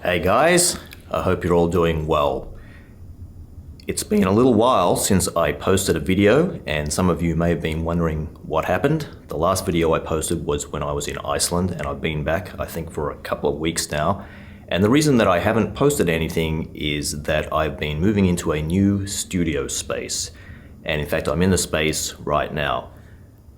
Hey guys, I hope you're all doing well. It's been a little while since I posted a video, and some of you may have been wondering what happened. The last video I posted was when I was in Iceland, and I've been back I think for a couple of weeks now. And the reason that I haven't posted anything is that I've been moving into a new studio space. And in fact, I'm in the space right now.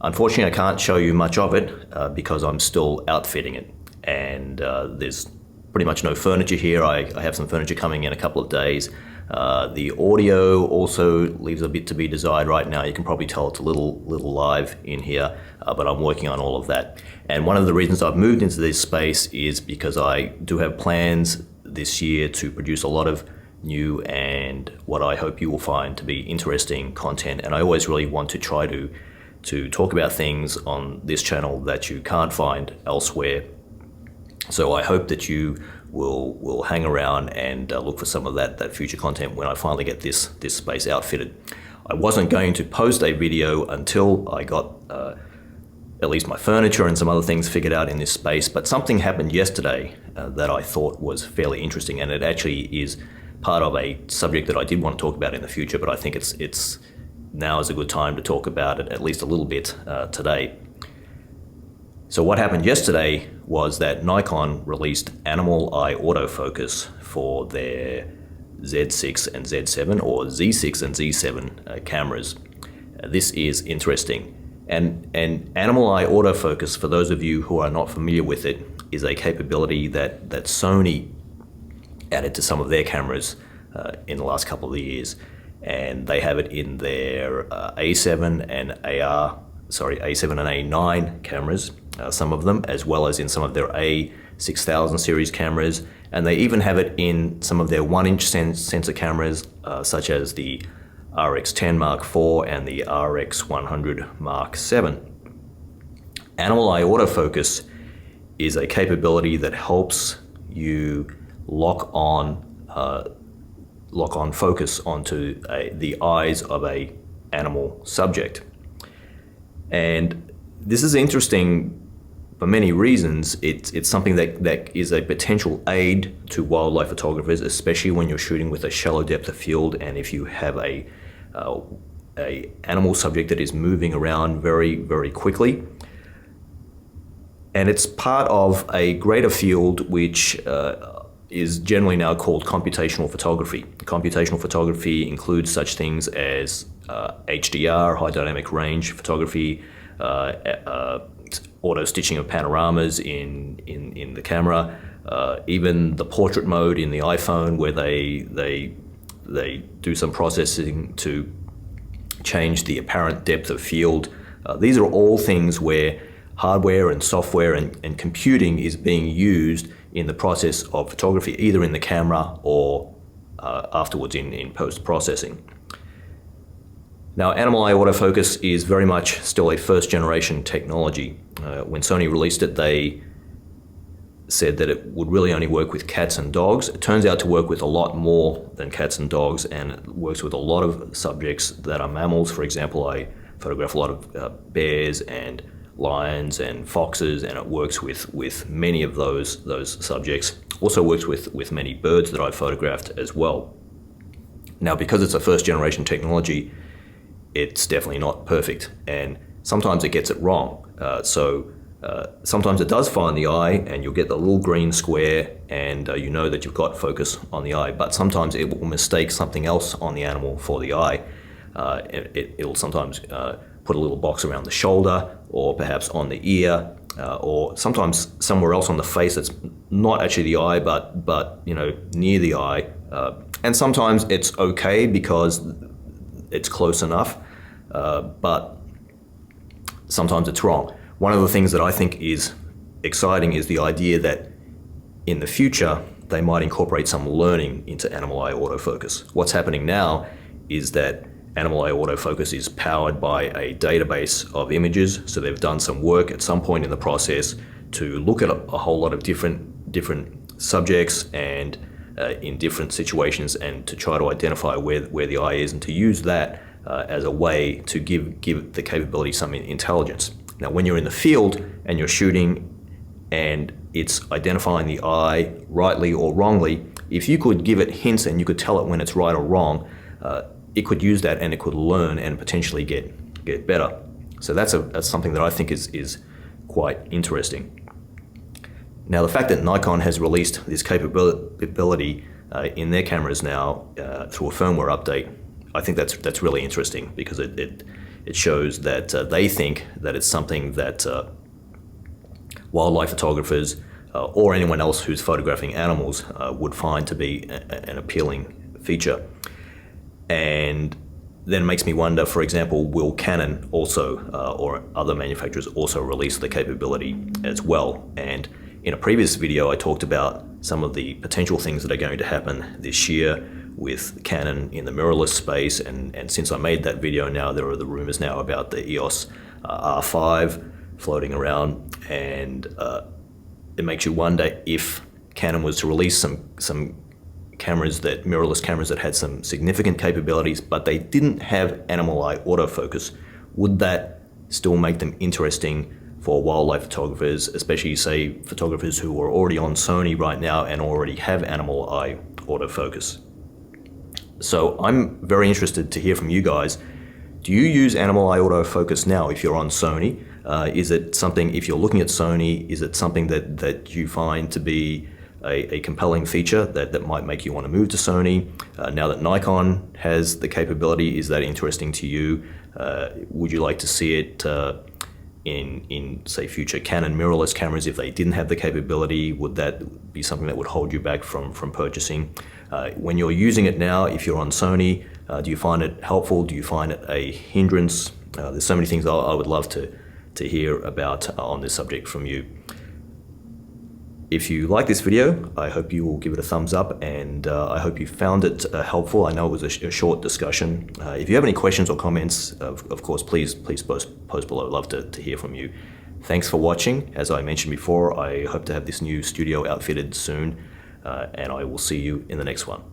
Unfortunately, I can't show you much of it because I'm still outfitting it. And there's pretty much no furniture here. I have some furniture coming in a couple of days. The audio also leaves a bit to be desired right now. You can probably tell it's a little live in here, but I'm working on all of that. And one of the reasons I've moved into this space is because I do have plans this year to produce a lot of new and what I hope you will find to be interesting content. And I always really want to try to talk about things on this channel that you can't find elsewhere. So I hope that you will hang around and look for some of that future content when I finally get this space outfitted. I wasn't going to post a video until I got at least my furniture and some other things figured out in this space, but something happened yesterday that I thought was fairly interesting, and it actually is part of a subject that I did want to talk about in the future, but I think it's now is a good time to talk about it at least a little bit today. So what happened yesterday was that Nikon released animal eye autofocus for their Z6 and Z7, or Z6 and Z7 cameras. This is interesting. And animal eye autofocus, for those of you who are not familiar with it, is a capability that Sony added to some of their cameras in the last couple of years. And they have it in their A7 and A9 cameras, some of them, as well as in some of their A6000 series cameras, and they even have it in some of their 1-inch sensor cameras, such as the RX10 IV and the RX100 VII. Animal eye autofocus is a capability that helps you lock on focus onto the eyes of a animal subject. And this is interesting for many reasons. It's something that is a potential aid to wildlife photographers, especially when you're shooting with a shallow depth of field, and if you have a animal subject that is moving around very, very quickly. And it's part of a greater field which is generally now called computational photography. Computational photography includes such things as HDR, high dynamic range photography, auto stitching of panoramas in the camera, even the portrait mode in the iPhone, where they do some processing to change the apparent depth of field. These are all things where hardware and software and computing is being used in the process of photography, either in the camera or afterwards in post-processing. Now, animal eye autofocus is very much still a first-generation technology. When Sony released it, they said that it would really only work with cats and dogs. It turns out to work with a lot more than cats and dogs, and it works with a lot of subjects that are mammals. For example, I photograph a lot of bears and lions and foxes, and it works with many of those subjects. Also works with many birds that I've photographed as well. Now, because it's a first-generation technology, it's definitely not perfect, and sometimes it gets it wrong. Sometimes it does find the eye, and you'll get the little green square, and you know that you've got focus on the eye, but sometimes it will mistake something else on the animal for the eye. It'll sometimes put a little box around the shoulder, or perhaps on the ear, or sometimes somewhere else on the face that's not actually the eye, but near the eye. And sometimes it's okay because it's close enough, but sometimes it's wrong. One of the things that I think is exciting is the idea that in the future they might incorporate some learning into animal eye autofocus. What's happening now is that animal eye autofocus is powered by a database of images, so they've done some work at some point in the process to look at a whole lot of different subjects and in different situations, and to try to identify where the eye is, and to use that as a way to give the capability some intelligence. Now, when you're in the field and you're shooting and it's identifying the eye rightly or wrongly. If you could give it hints and you could tell it when it's right or wrong, it could use that and it could learn and potentially get better. So that's something that I think is quite interesting. Now, the fact that Nikon has released this capability in their cameras now through a firmware update, I think that's really interesting, because it shows that they think that it's something that wildlife photographers or anyone else who's photographing animals would find to be an appealing feature. And then it makes me wonder, for example, will Canon also, or other manufacturers also release the capability as well? And in a previous video, I talked about some of the potential things that are going to happen this year with Canon in the mirrorless space. And since I made that video, now there are the rumors now about the EOS R5 floating around. And it makes you wonder, if Canon was to release some cameras, that mirrorless cameras that had some significant capabilities, but they didn't have animal eye autofocus, would that still make them interesting for wildlife photographers, especially, say, photographers who are already on Sony right now and already have animal eye autofocus? So I'm very interested to hear from you guys. Do you use animal eye autofocus now if you're on Sony? Is it something, if you're looking at Sony, is it something that you find to be a compelling feature that might make you want to move to Sony? Now that Nikon has the capability, is that interesting to you? Would you like to see it in say future Canon mirrorless cameras if they didn't have the capability? Would that be something that would hold you back from purchasing? When you're using it now, if you're on Sony, do you find it helpful? Do you find it a hindrance? There's so many things I would love to hear about on this subject from you. If you like this video, I hope you will give it a thumbs up, and I hope you found it helpful. I know it was a short discussion. If you have any questions or comments, of course, please post below. I'd love to hear from you. Thanks for watching. As I mentioned before, I hope to have this new studio outfitted soon, and I will see you in the next one.